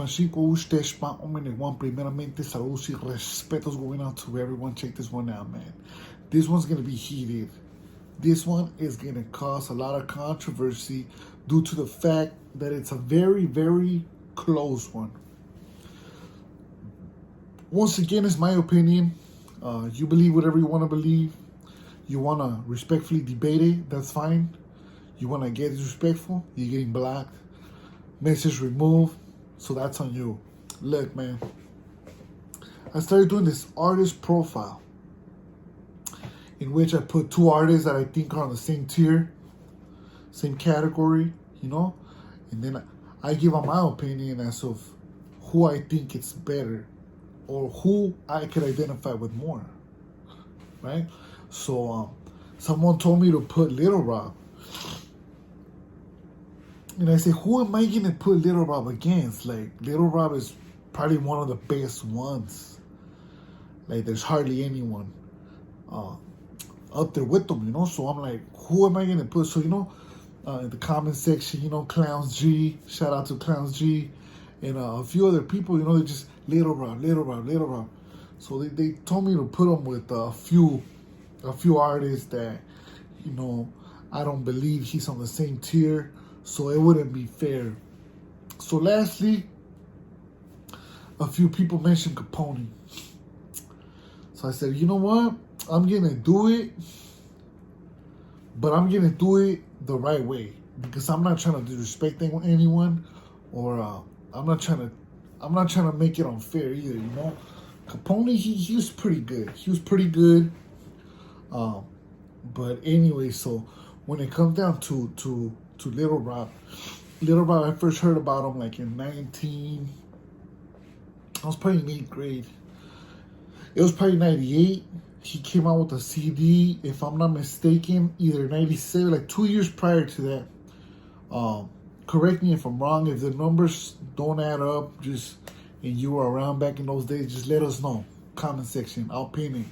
Juancico, ustedes más o menos one. Primeramente, saludos y respetos going out to everyone. Check this one out, man. This one's going to be heated. This one is going to cause a lot of controversy due to the fact that it's a very, very close one. Once again, it's my opinion. You believe whatever you want to believe. You want to respectfully debate it, that's fine. You want to get disrespectful, you're getting blocked. Message removed, so that's on you. Look, man, I started doing this artist profile in which I put two artists that I think are on the same tier, same category, you know, and then I give out my opinion as of who I think it's better or who I could identify with more, right? So someone told me to put Little Rob. And I said, who am I going to put Little Rob against? Like, Little Rob is probably one of the best ones. Like, there's hardly anyone up there with them, you know? So I'm like, who am I going to put? So, you know, in the comment section, you know, Clowns G, shout out to Clowns G, and a few other people, you know, they just, Little Rob, Little Rob, Little Rob. So they told me to put them with a few artists that, you know, I don't believe he's on the same tier. So it wouldn't be fair. So lastly, a few people mentioned Capone. So I said, you know what? I'm going to do it, but I'm going to do it the right way. Because I'm not trying to disrespect anyone, or I'm not trying to make it unfair either, you know? Capone, he was pretty good. He was pretty good. But anyway, so when it comes down to Little Rob, I first heard about him like in I was probably in 8th grade. It was probably 98. He came out with a CD, if I'm not mistaken, either 97, like 2 years prior to that. Correct me if I'm wrong. If the numbers don't add up, and you were around back in those days, just let us know. Comment section, I'll pin it.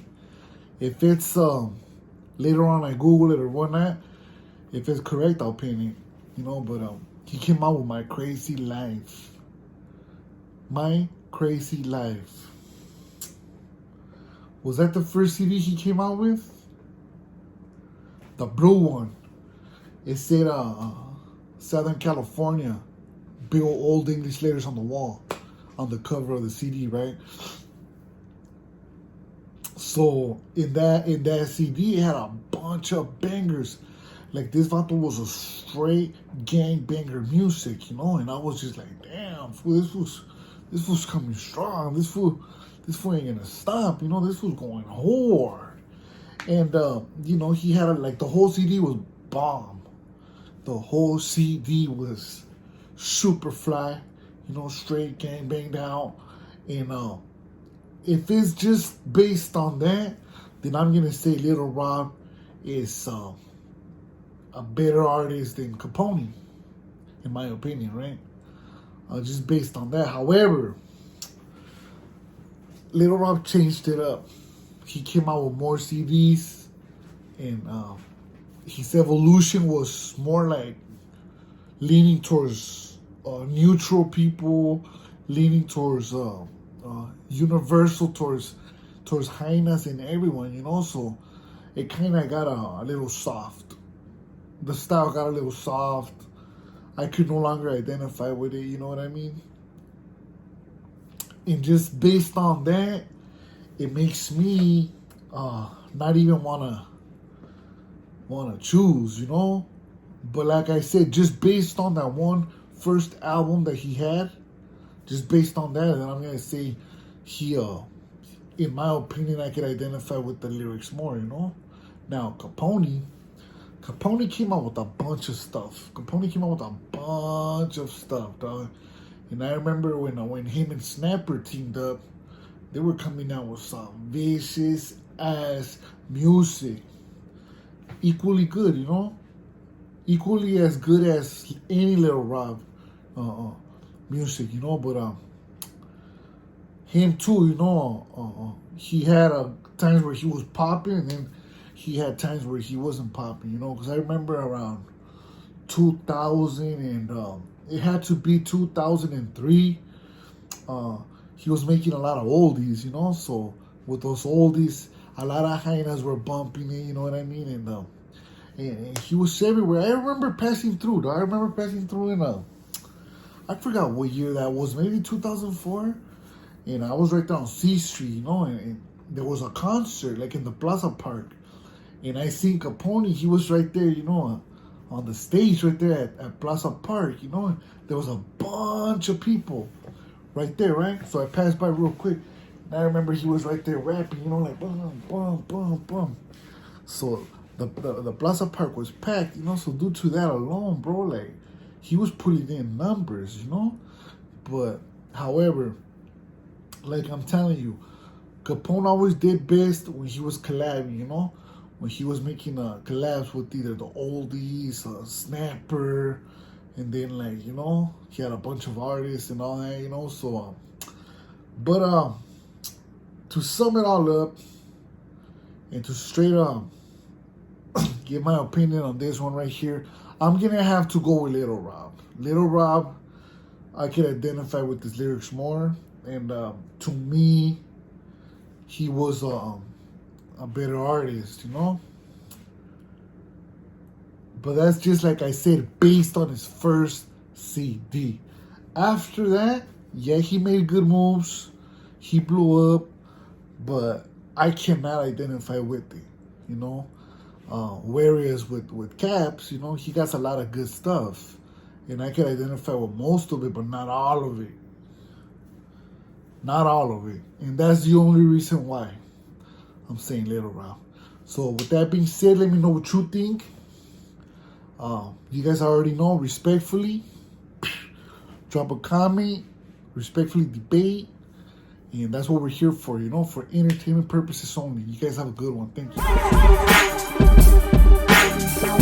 If it's later on I Google it or whatnot, if it's correct, I'll pin it. You know, but he came out with My Crazy Life. My Crazy Life. Was that the first CD he came out with? The blue one. It said Southern California. Big old English letters on the wall, on the cover of the CD, right? So in that CD, it had a bunch of bangers. Like, this vato was a straight gangbanger music, you know? And I was just like, damn, fool, this fool's coming strong. This fool ain't gonna stop, you know? This fool's going hard. And, you know, he had, like, the whole CD was bomb. The whole CD was super fly, you know, straight gangbanged out. And, if it's just based on that, then I'm gonna say Little Rob is, a better artist than Capone, in my opinion, right? Just based on that. However, Little Rob changed it up. He came out with more CDs, and his evolution was more like leaning towards neutral people, leaning towards universal, towards hyenas and everyone, you know? So it kind of got a little soft. The style got a little soft. I could no longer identify with it, you know what I mean? And just based on that, it makes me not even wanna choose, you know? But like I said, just based on that one first album that he had, just based on that, then I'm gonna say he, in my opinion, I could identify with the lyrics more, you know? Now, Capone came out with a bunch of stuff. Dog. And I remember when him and Snapper teamed up, they were coming out with some vicious ass music. Equally good, you know? Equally as good as any Little Rob music, you know? But him too, you know, he had times where he was popping, and then he had times where he wasn't popping, you know, because I remember around 2000 and it had to be 2003 he was making a lot of oldies, so with those oldies, a lot of hyenas were bumping it, you know what I mean? And he was everywhere. I remember passing through, in I forgot what year that was, maybe 2004. And I was right there on C Street, and there was a concert, like in the Plaza Park. And I seen Capone, he was right there, on the stage right there at Plaza Park, and there was a bunch of people right there, right? So I passed by real quick. And I remember he was right there rapping, like boom, boom, boom, boom. So the Plaza Park was packed, so due to that alone, bro, like, he was putting in numbers, But, however, like I'm telling you, Capone always did best when he was collabing, when he was making collabs with either the oldies, Snapper, and then he had a bunch of artists and all that, so but to sum it all up and to straight up give my opinion on this one right here, I'm gonna have to go with Little Rob. Little Rob, I can identify with his lyrics more, and to me, he was a better artist, But that's just like I said, based on his first CD. After that, yeah, he made good moves, he blew up, but I cannot identify with it, Whereas with Caps, he got a lot of good stuff, and I can identify with most of it, but not all of it. Not all of it. And that's the only reason why I'm saying Little Rob. So with that being said, let me know what you think. You guys already know, respectfully, drop a comment, respectfully debate. And that's what we're here for, for entertainment purposes only. You guys have a good one. Thank you.